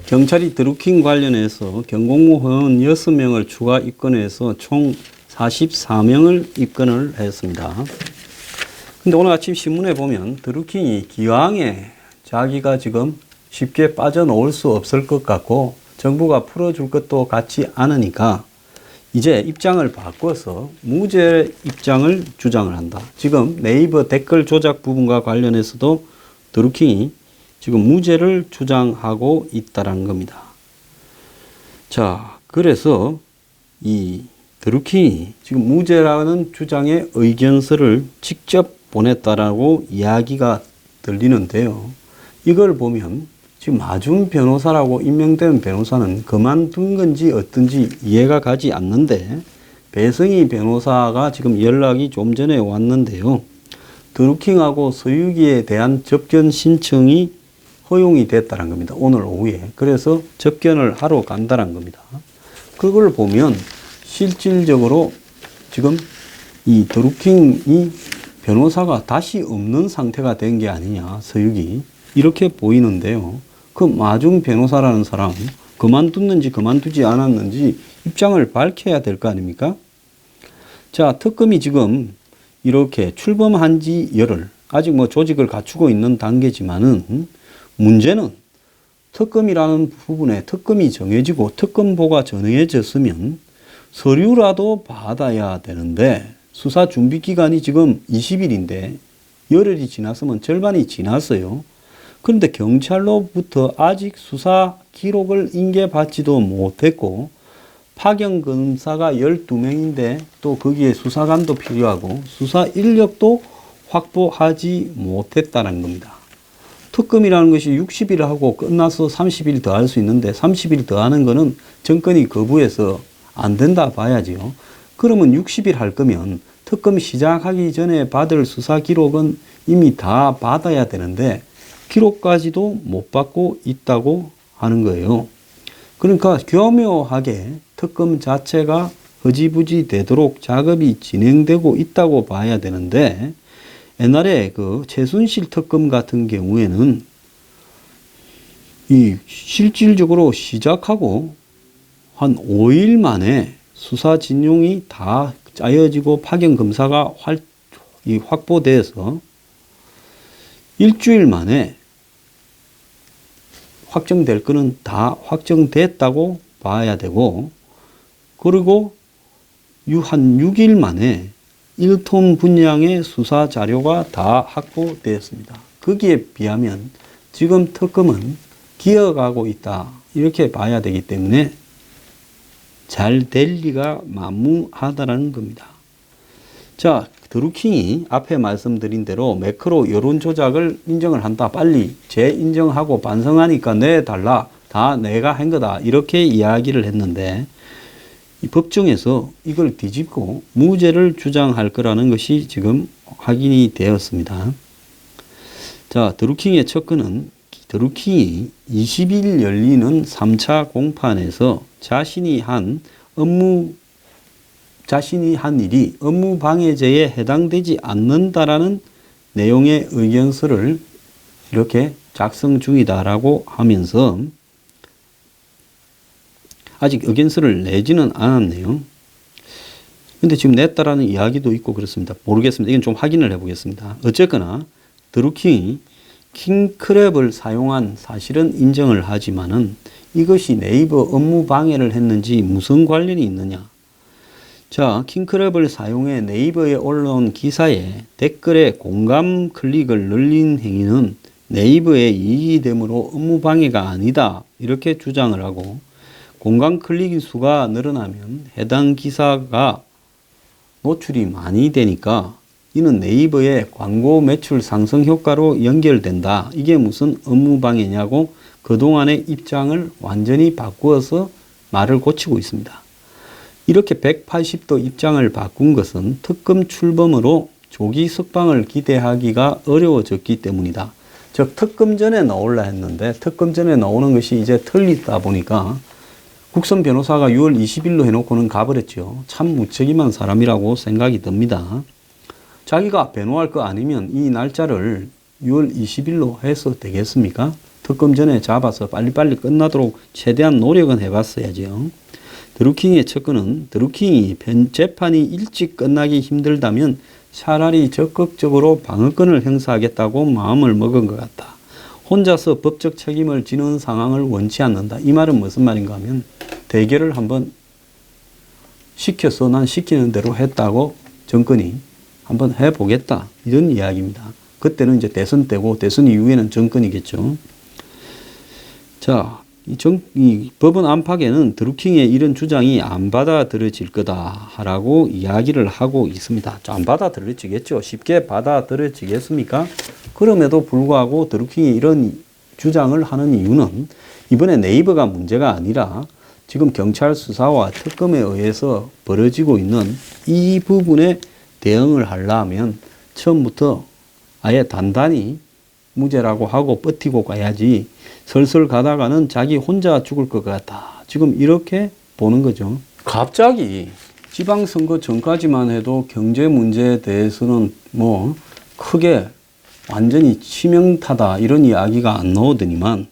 경찰이 드루킹 관련해서 경공무원 6명을 추가 입건해서 총 44명을 입건을 했습니다. 근데 오늘 아침 신문에 보면 드루킹이 기왕에 자기가 지금 쉽게 빠져나올 수 없을 것 같고 정부가 풀어줄 것도 같지 않으니까 이제 입장을 바꿔서 무죄 입장을 주장을 한다. 지금 네이버 댓글 조작 부분과 관련해서도 드루킹이 지금 무죄를 주장하고 있다는 겁니다. 자, 그래서 이 드루킹이 지금 무죄라는 주장의 의견서를 직접 보냈다라고 이야기가 들리는데요. 이걸 보면 지금 마중 변호사라고 임명된 변호사는 그만둔 건지 어떤지 이해가 가지 않는데 배성희 변호사가 지금 연락이 좀 전에 왔는데요. 드루킹하고 서유기에 대한 접견 신청이 허용이 됐다는 겁니다. 오늘 오후에. 그래서 접견을 하러 간다는 겁니다. 그걸 보면 실질적으로 지금 이 드루킹이 변호사가 다시 없는 상태가 된 게 아니냐, 서유기. 이렇게 보이는데요. 그 마중 변호사라는 사람 그만뒀는지 그만두지 않았는지 입장을 밝혀야 될 거 아닙니까? 자, 특검이 지금 이렇게 출범한 지 열흘, 아직 뭐 조직을 갖추고 있는 단계지만은 문제는 특검이라는 부분에 특검이 정해지고 특검보가 정해졌으면 서류라도 받아야 되는데 수사 준비 기간이 지금 20일인데 열흘이 지났으면 절반이 지났어요. 그런데 경찰로부터 아직 수사 기록을 인계받지도 못했고 파견 검사가 12명인데 또 거기에 수사관도 필요하고 수사 인력도 확보하지 못했다는 겁니다. 특검이라는 것이 60일 하고 끝나서 30일 더 할 수 있는데 30일 더 하는 거는 정권이 거부해서 안 된다 봐야지요. 그러면 60일 할 거면 특검 시작하기 전에 받을 수사 기록은 이미 다 받아야 되는데 기록까지도 못 받고 있다고 하는 거예요. 그러니까 교묘하게 특검 자체가 흐지부지 되도록 작업이 진행되고 있다고 봐야 되는데 옛날에 그 최순실 특검 같은 경우에는 이 실질적으로 시작하고 한 5일 만에 수사 진용이 다 짜여지고 파견 검사가 확보돼서 일주일 만에 확정될 거는 다 확정됐다고 봐야 되고, 그리고 한 6일 만에 1톤 분량의 수사 자료가 다 확보되었습니다. 거기에 비하면 지금 특검은 기어가고 있다, 이렇게 봐야 되기 때문에 잘 될 리가 만무하다라는 겁니다. 자, 드루킹이 앞에 말씀드린 대로 매크로 여론 조작을 인정을 한다. 빨리 재인정하고 반성하니까 내달라. 다 내가 한 거다. 이렇게 이야기를 했는데 이 법정에서 이걸 뒤집고 무죄를 주장할 거라는 것이 지금 확인이 되었습니다. 자, 드루킹의 척근은 드루킹이 20일 열리는 3차 공판에서 자신이 한 일이 업무방해죄에 해당되지 않는다라는 내용의 의견서를 이렇게 작성 중이다라고 하면서 아직 의견서를 내지는 않았네요. 근데 지금 냈다라는 이야기도 있고 그렇습니다. 모르겠습니다. 이건 좀 확인을 해보겠습니다. 어쨌거나 드루킹이 킹크랩을 사용한 사실은 인정을 하지만은 이것이 네이버 업무 방해를 했는지 무슨 관련이 있느냐. 자, 킹크랩을 사용해 네이버에 올라온 기사에 댓글에 공감 클릭을 늘린 행위는 네이버에 이익이 되므로 업무 방해가 아니다, 이렇게 주장을 하고, 공감 클릭 수가 늘어나면 해당 기사가 노출이 많이 되니까 이는 네이버의 광고 매출 상승 효과로 연결된다. 이게 무슨 업무 방해냐고 그동안의 입장을 완전히 바꾸어서 말을 고치고 있습니다. 이렇게 180도 입장을 바꾼 것은 특검 출범으로 조기 석방을 기대하기가 어려워졌기 때문이다. 즉 특검 전에 나올라 했는데 특검 전에 나오는 것이 이제 틀리다 보니까 국선 변호사가 6월 20일로 해놓고는 가버렸죠. 참 무책임한 사람이라고 생각이 듭니다. 자기가 변호할 거 아니면 이 날짜를 6월 20일로 해서 되겠습니까? 특검 전에 잡아서 빨리빨리 끝나도록 최대한 노력은 해봤어야죠. 드루킹의 척근은 드루킹이 재판이 일찍 끝나기 힘들다면 차라리 적극적으로 방어권을 행사하겠다고 마음을 먹은 것 같다. 혼자서 법적 책임을 지는 상황을 원치 않는다. 이 말은 무슨 말인가 하면 대결을 한번 시켜서 난 시키는 대로 했다고 정권이 한번 해보겠다. 이런 이야기입니다. 그때는 이제 대선 때고 대선 이후에는 정권이겠죠. 자, 이 법원 안팎에는 드루킹의 이런 주장이 안 받아들여질 거다라고 이야기를 하고 있습니다. 안 받아들여지겠죠. 쉽게 받아들여지겠습니까? 그럼에도 불구하고 드루킹이 이런 주장을 하는 이유는 이번에 네이버가 문제가 아니라 지금 경찰 수사와 특검에 의해서 벌어지고 있는 이 부분에 대응을 하려면 처음부터 아예 단단히 무죄라고 하고 버티고 가야지 설설 가다가는 자기 혼자 죽을 것 같다. 지금 이렇게 보는 거죠. 갑자기 지방선거 전까지만 해도 경제 문제에 대해서는 뭐 크게 완전히 치명타다 이런 이야기가 안 나오더니만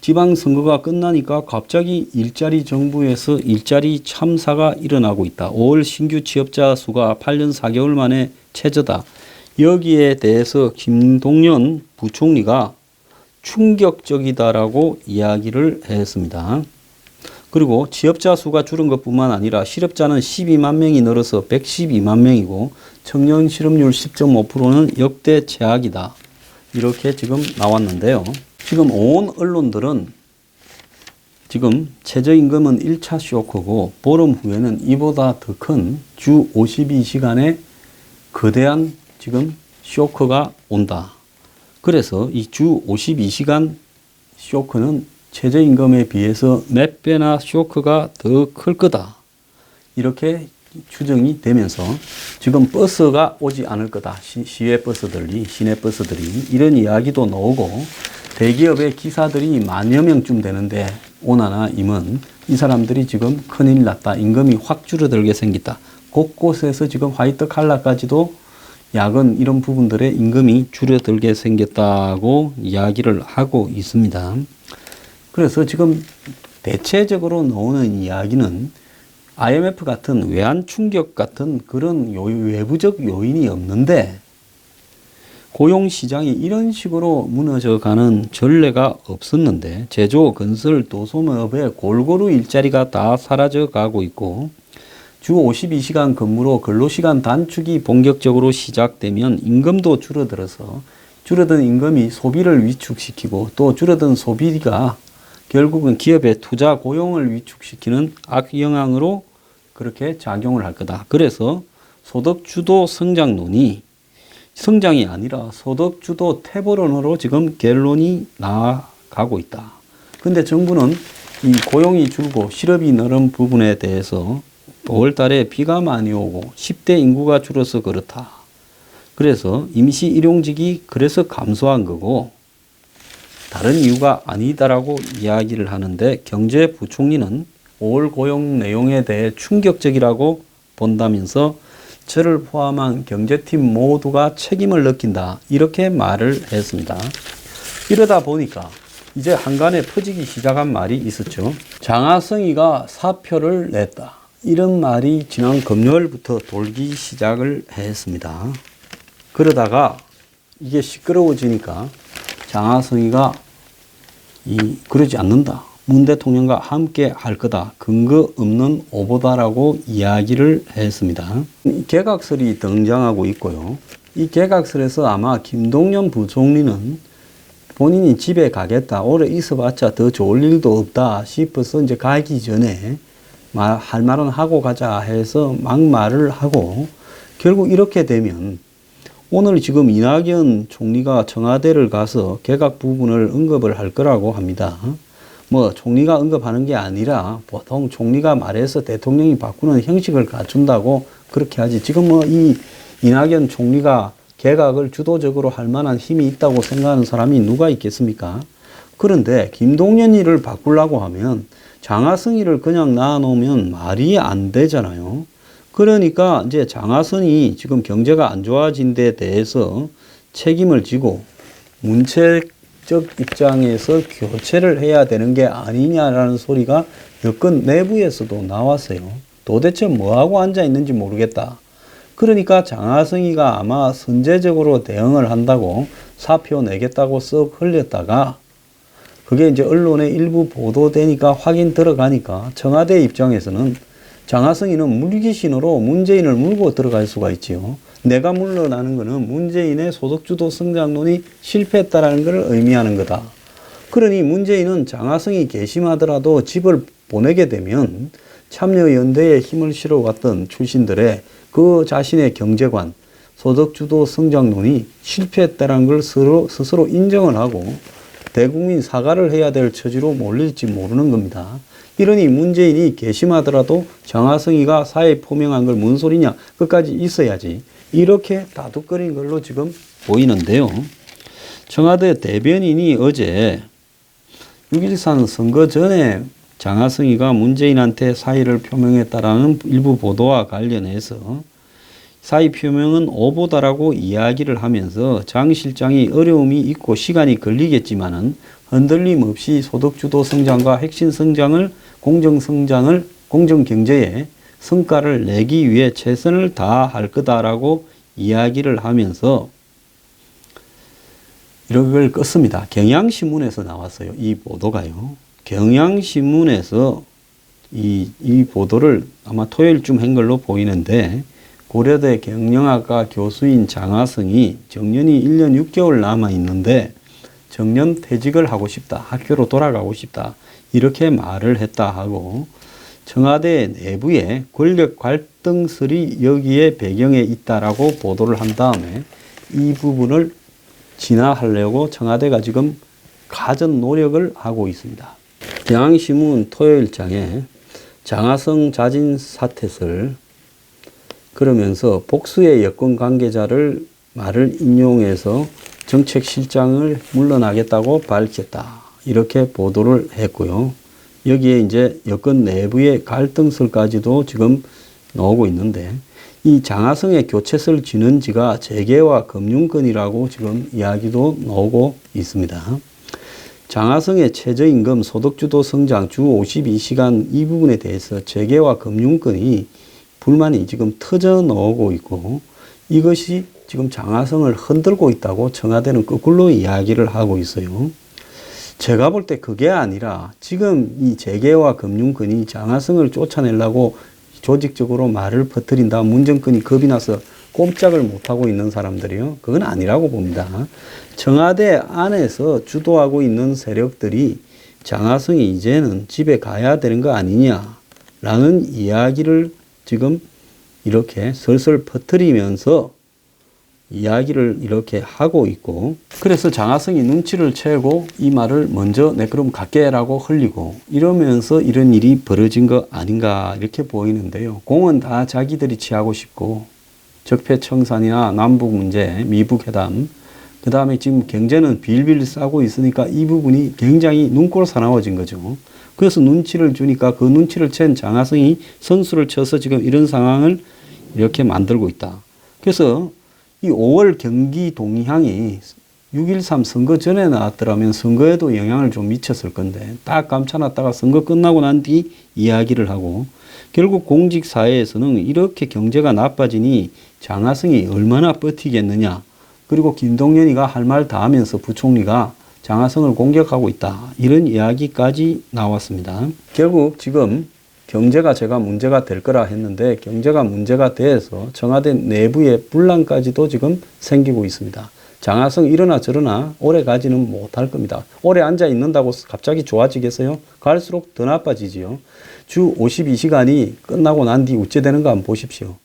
지방선거가 끝나니까 갑자기 일자리 정부에서 일자리 참사가 일어나고 있다. 5월 신규 취업자 수가 8년 4개월 만에 최저다. 여기에 대해서 김동연 부총리가 충격적이다라고 이야기를 했습니다. 그리고 취업자 수가 줄은 것뿐만 아니라 실업자는 12만 명이 늘어서 112만 명이고 청년 실업률 10.5%는 역대 최악이다. 이렇게 지금 나왔는데요. 지금 온 언론들은 지금 최저임금은 1차 쇼크고 보름 후에는 이보다 더 큰 주 52시간의 거대한 지금 쇼크가 온다. 그래서 이 주 52시간 쇼크는 최저임금에 비해서 몇 배나 쇼크가 더 클 거다. 이렇게 추정이 되면서 지금 버스가 오지 않을 거다. 시외 버스들이, 시내 버스들이 이런 이야기도 나오고 대기업의 기사들이 10,000여 명쯤 되는데 오나나 임은 이 사람들이 지금 큰일 났다. 임금이 확 줄어들게 생겼다. 곳곳에서 지금 화이트 칼라까지도 야근 이런 부분들의 임금이 줄어들게 생겼다고 이야기를 하고 있습니다. 그래서 지금 대체적으로 나오는 이야기는 IMF 같은 외환 충격 같은 그런 외부적 요인이 없는데 고용시장이 이런 식으로 무너져가는 전례가 없었는데 제조, 건설, 도소매업에 골고루 일자리가 다 사라져가고 있고 주 52시간 근무로 근로시간 단축이 본격적으로 시작되면 임금도 줄어들어서 줄어든 임금이 소비를 위축시키고 또 줄어든 소비가 결국은 기업의 투자 고용을 위축시키는 악영향으로 그렇게 작용을 할 거다. 그래서 소득주도 성장론이 성장이 아니라 소득주도 태보론으로 지금 결론이 나가고 있다. 근데 정부는 이 고용이 줄고 실업이 늘은 부분에 대해서 5월 달에 비가 많이 오고 10대 인구가 줄어서 그렇다. 그래서 임시 일용직이 그래서 감소한 거고 다른 이유가 아니다라고 이야기를 하는데 경제부총리는 5월 고용 내용에 대해 충격적이라고 본다면서 저를 포함한 경제팀 모두가 책임을 느낀다. 이렇게 말을 했습니다. 이러다 보니까 이제 한간에 퍼지기 시작한 말이 있었죠. 장하성이가 사표를 냈다. 이런 말이 지난 금요일부터 돌기 시작을 했습니다. 그러다가 이게 시끄러워지니까 장하성이가 그러지 않는다. 문 대통령과 함께 할 거다. 근거 없는 오보다라고 이야기를 했습니다. 개각설이 등장하고 있고요. 이 개각설에서 아마 김동연 부총리는 본인이 집에 가겠다. 오래 있어봤자 더 좋을 일도 없다 싶어서 이제 가기 전에 할 말은 하고 가자 해서 막말을 하고 결국 이렇게 되면 오늘 지금 이낙연 총리가 청와대를 가서 개각 부분을 언급을 할 거라고 합니다. 뭐 총리가 언급하는 게 아니라 보통 총리가 말해서 대통령이 바꾸는 형식을 갖춘다고 그렇게 하지. 지금 뭐 이 이낙연 총리가 개각을 주도적으로 할 만한 힘이 있다고 생각하는 사람이 누가 있겠습니까? 그런데 김동연이를 바꾸려고 하면 장하성이를 그냥 놔놓으면 말이 안 되잖아요. 그러니까 이제 장하성이 지금 경제가 안 좋아진 데 대해서 책임을 지고 문책 정책적 입장에서 교체를 해야 되는 게 아니냐라는 소리가 여권 내부에서도 나왔어요. 도대체 뭐하고 앉아 있는지 모르겠다. 그러니까 장하성이가 아마 선제적으로 대응을 한다고 사표 내겠다고 쓱 흘렸다가 그게 이제 언론에 일부 보도되니까 확인 들어가니까 청와대 입장에서는 장하성이는 물귀신으로 문재인을 물고 들어갈 수가 있지요. 내가 물러나는 것은 문재인의 소득주도 성장론이 실패했다는 것을 의미하는 거다. 그러니 문재인은 장하성이 개심하더라도 집을 보내게 되면 참여연대에 힘을 실어왔던 출신들의 그 자신의 경제관, 소득주도 성장론이 실패했다는 걸 스스로 인정을 하고 대국민 사과를 해야 될 처지로 몰릴지 모르는 겁니다. 이러니 문재인이 개심하더라도 장하성이가 사회 포명한 걸 뭔 소리냐, 끝까지 있어야지. 이렇게 다투거린 걸로 지금 보이는데요. 청와대 대변인이 어제 6.13 선거 전에 장하성이가 문재인한테 사의를 표명했다라는 일부 보도와 관련해서 사의 표명은 오보다라고 이야기를 하면서 장 실장이 어려움이 있고 시간이 걸리겠지만은 흔들림 없이 소득주도 성장과 핵심 성장을, 공정 경제에 성과를 내기 위해 최선을 다할 거다라고 이야기를 하면서 이걸 껐습니다. 경향신문에서 나왔어요. 이 보도가요. 경향신문에서 이 보도를 아마 토요일쯤 한 걸로 보이는데 고려대 경영학과 교수인 장하성이 정년이 1년 6개월 남아 있는데 정년 퇴직을 하고 싶다. 학교로 돌아가고 싶다. 이렇게 말을 했다 하고 청와대 내부에 권력 갈등설이 여기에 배경에 있다라고 보도를 한 다음에 이 부분을 진화하려고 청와대가 지금 가전 노력을 하고 있습니다. 경향신문 토요일장에 장하성 자진 사퇴설 그러면서 복수의 여권 관계자를 말을 인용해서 정책실장을 물러나겠다고 밝혔다. 이렇게 보도를 했고요. 여기에 이제 여권 내부의 갈등설까지도 지금 나오고 있는데 이 장하성의 교체설 진원지가 재계와 금융권이라고 지금 이야기도 나오고 있습니다. 장하성의 최저임금, 소득주도 성장, 주 52시간 이 부분에 대해서 재계와 금융권이 불만이 지금 터져 나오고 있고 이것이 지금 장하성을 흔들고 있다고 청와대는 거꾸로 이야기를 하고 있어요. 제가 볼 때 그게 아니라 지금 이 재계와 금융권이 장하성을 쫓아내려고 조직적으로 말을 퍼뜨린다. 문정권이 겁이 나서 꼼짝을 못하고 있는 사람들이요. 그건 아니라고 봅니다. 청와대 안에서 주도하고 있는 세력들이 장하성이 이제는 집에 가야 되는 거 아니냐라는 이야기를 지금 이렇게 설설 퍼뜨리면서 이야기를 이렇게 하고 있고 그래서 장하성이 눈치를 채고 이 말을 먼저 내 그럼 갈게라고 흘리고 이러면서 이런 일이 벌어진 거 아닌가 이렇게 보이는데요. 공은 다 자기들이 취하고 싶고 적폐청산이나 남북 문제, 미북 회담 그 다음에 지금 경제는 빌빌 싸고 있으니까 이 부분이 굉장히 눈꼴 사나워진 거죠. 그래서 눈치를 주니까 그 눈치를 챈 장하성이 선수를 쳐서 지금 이런 상황을 이렇게 만들고 있다. 그래서 이 5월 경기 동향이 6.13 선거 전에 나왔더라면 선거에도 영향을 좀 미쳤을 건데 딱 감춰놨다가 선거 끝나고 난 뒤 이야기를 하고 결국 공직사회에서는 이렇게 경제가 나빠지니 장하성이 얼마나 버티겠느냐. 그리고 김동연이가 할 말 다 하면서 부총리가 장하성을 공격하고 있다. 이런 이야기까지 나왔습니다. 결국 지금 경제가 제가 문제가 될 거라 했는데 경제가 문제가 돼서 청와대 내부의 분란까지도 지금 생기고 있습니다. 장하성 이러나 저러나 오래 가지는 못할 겁니다. 오래 앉아 있는다고 갑자기 좋아지겠어요? 갈수록 더 나빠지지요. 주 52시간이 끝나고 난 뒤 어째 되는 거 한번 보십시오.